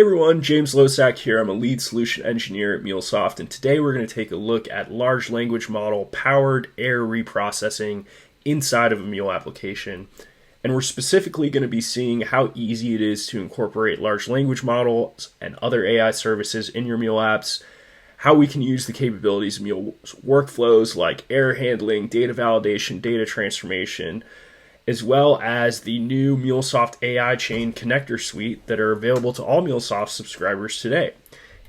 Hey everyone, James Losack here. I'm a lead solution engineer at MuleSoft, and today we're going to take a look at large language model powered error reprocessing inside of a Mule application. And we're specifically going to be seeing how easy it is to incorporate large language models and other AI services in your Mule apps, how we can use the capabilities of Mule's workflows like error handling, data validation, data transformation, as well as the new MuleSoft AI Chain connector suite that are available to all MuleSoft subscribers today.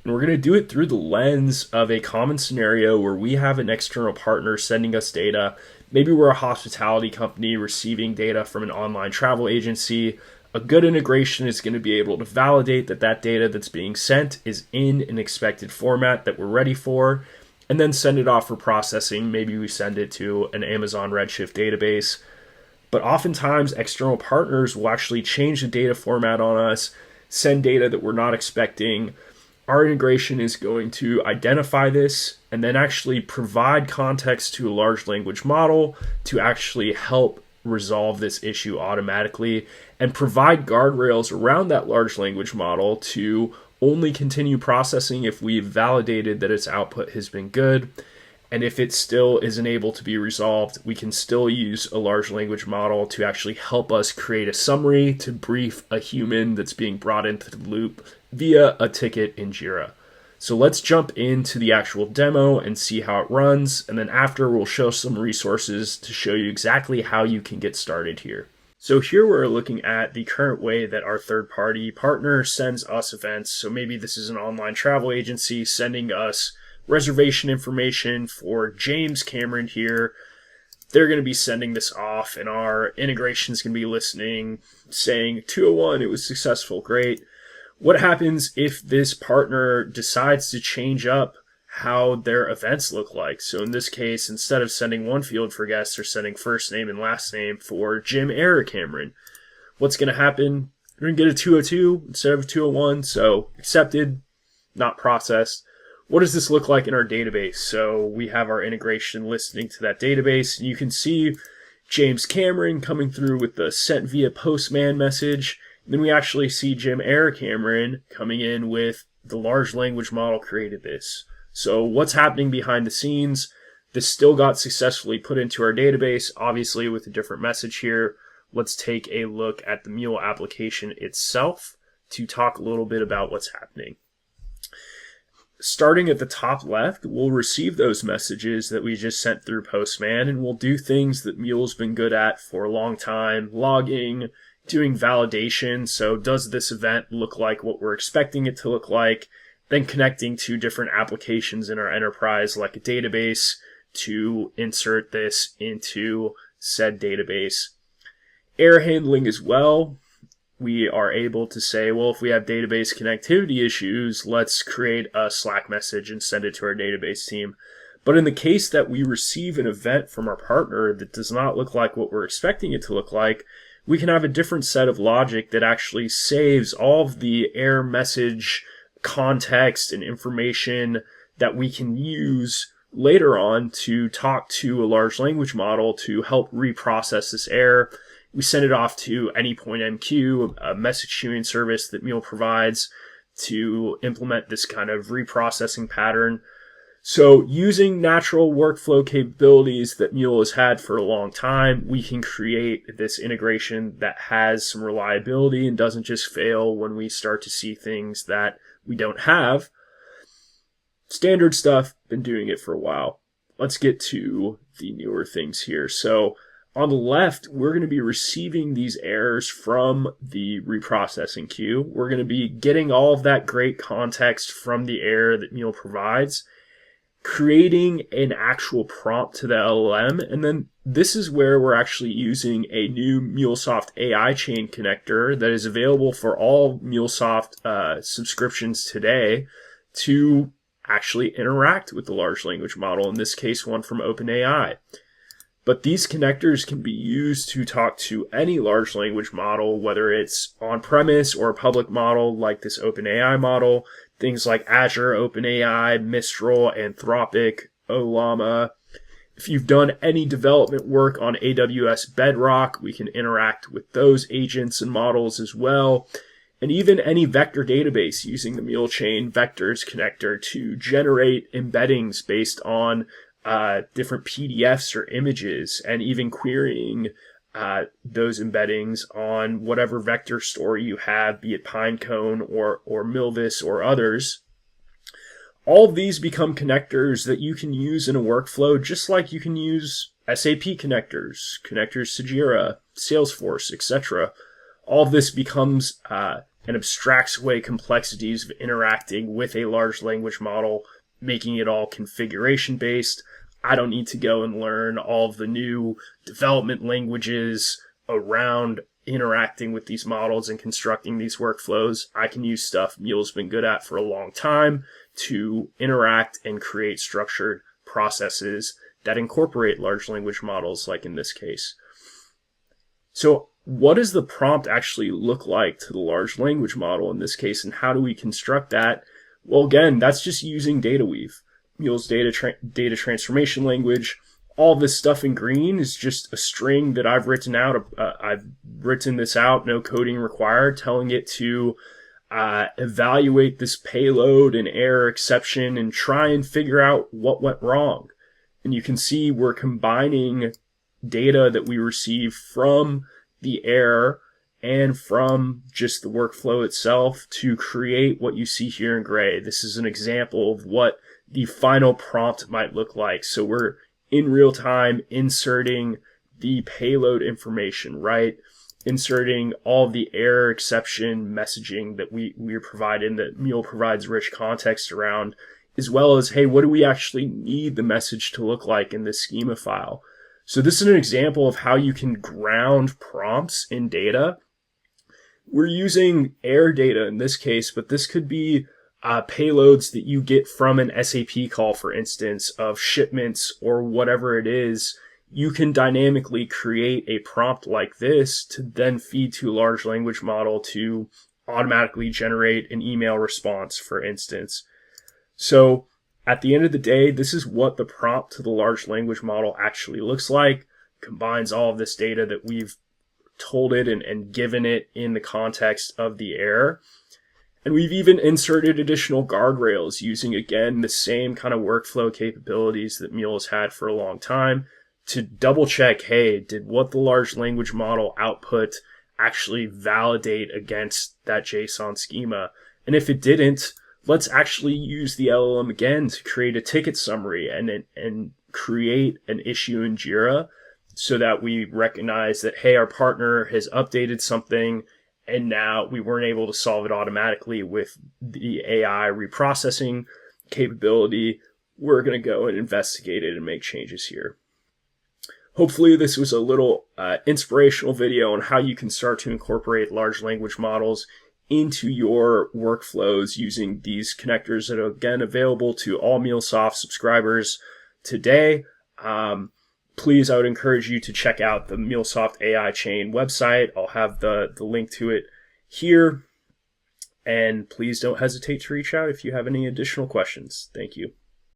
And we're going to do it through the lens of a common scenario where we have an external partner sending us data. Maybe we're a hospitality company receiving data from an online travel agency. A good integration is going to be able to validate that that data that's being sent is in an expected format that we're ready for, and then send it off for processing. Maybe we send it to an Amazon Redshift database. But oftentimes, external partners will actually change the data format on us, send data that we're not expecting. Our integration is going to identify this and then actually provide context to a large language model to actually help resolve this issue automatically and provide guardrails around that large language model to only continue processing if we've validated that its output has been good. And if it still isn't able to be resolved, we can still use a large language model to actually help us create a summary to brief a human that's being brought into the loop via a ticket in Jira. So let's jump into the actual demo and see how it runs. And then after, we'll show some resources to show you exactly how you can get started here. So here we're looking at the current way that our third-party partner sends us events. So maybe this is an online travel agency sending us reservation information for James Cameron here. They're going to be sending this off, and our integration is going to be listening, saying 201, it was successful, great. What happens if this partner decides to change up how their events look like? So in this case, instead of sending one field for guests, they're sending first name and last name for Jim Cameron. What's going to happen? We're going to get a 202 instead of a 201, so accepted, not processed. What does this look like in our database? So we have our integration listening to that database. You can see James Cameron coming through with the sent via postman message. And then we actually see Jim Cameron coming in with the large language model created this. So what's happening behind the scenes? This still got successfully put into our database, obviously with a different message here. Let's take a look at the Mule application itself to talk a little bit about what's happening. Starting at the top left, we'll receive those messages that we just sent through Postman, and we'll do things that Mule's been good at for a long time, logging, doing validation. So does this event look like what we're expecting it to look like? Then connecting to different applications in our enterprise, like a database, to insert this into said database. Error handling as well. We are able to say, well, if we have database connectivity issues, let's create a Slack message and send it to our database team. But in the case that we receive an event from our partner that does not look like what we're expecting it to look like, we can have a different set of logic that actually saves all of the error message context and information that we can use later on to talk to a large language model to help reprocess this error. We send it off to AnyPointMQ, a message queuing service that Mule provides to implement this kind of reprocessing pattern. So using natural workflow capabilities that Mule has had for a long time, we can create this integration that has some reliability and doesn't just fail when we start to see things that we don't have. Standard stuff, been doing it for a while. Let's get to the newer things here. So on the left, we're going to be receiving these errors from the reprocessing queue. We're going to be getting all of that great context from the error that Mule provides, creating an actual prompt to the LLM, and then this is where we're actually using a new MuleSoft AI Chain connector that is available for all MuleSoft subscriptions today to actually interact with the large language model, in this case, one from OpenAI. But these connectors can be used to talk to any large language model, whether it's on-premise or a public model like this OpenAI model, things like Azure, OpenAI, Mistral, Anthropic, Ollama. If you've done any development work on AWS Bedrock, we can interact with those agents and models as well. and even any vector database using the MuleChain vectors connector to generate embeddings based on different PDFs or images, and even querying those embeddings on whatever vector store you have, be it Pinecone or Milvus or others. All of these become connectors that you can use in a workflow, just like you can use SAP connectors to Jira, Salesforce, etc. All of this becomes and abstracts away complexities of interacting with a large language model, making it all configuration based. I don't need to go and learn all of the new development languages around interacting with these models and constructing these workflows. I can use stuff Mule's been good at for a long time to interact and create structured processes that incorporate large language models, like in this case. So what does the prompt actually look like to the large language model in this case, and how do we construct that? Well, again, that's just using DataWeave, Mule's data transformation language. All this stuff in green is just a string that I've written out. I've written this out, no coding required, telling it to evaluate this payload and error exception and try and figure out what went wrong. And you can see we're combining data that we receive from the error and from just the workflow itself to create what you see here in gray. This is an example of what the final prompt might look like. So we're in real time inserting the payload information, right? Inserting all the error exception messaging that we are providing, that Mule provides rich context around, as well as, hey, what do we actually need the message to look like in this schema file? So this is an example of how you can ground prompts in data. We're using error data in this case, but this could be payloads that you get from an SAP call, for instance, of shipments or whatever it is. You can dynamically create a prompt like this to then feed to a large language model to automatically generate an email response, for instance. So at the end of the day, this is what the prompt to the large language model actually looks like. Combines all of this data that we've told it and given it in the context of the error. And we've even inserted additional guardrails using, again, the same kind of workflow capabilities that Mule has had for a long time to double check, hey, did what the large language model output actually validate against that JSON schema? And if it didn't, let's actually use the LLM again to create a ticket summary and create an issue in Jira so that we recognize that, hey, our partner has updated something and now we weren't able to solve it automatically with the AI reprocessing capability. We're going to go and investigate it and make changes here. Hopefully this was a little inspirational video on how you can start to incorporate large language models into your workflows using these connectors that are, again, available to all MuleSoft subscribers today. Please, I would encourage you to check out the MuleSoft AI Chain website. I'll have the link to it here. And please don't hesitate to reach out if you have any additional questions. Thank you.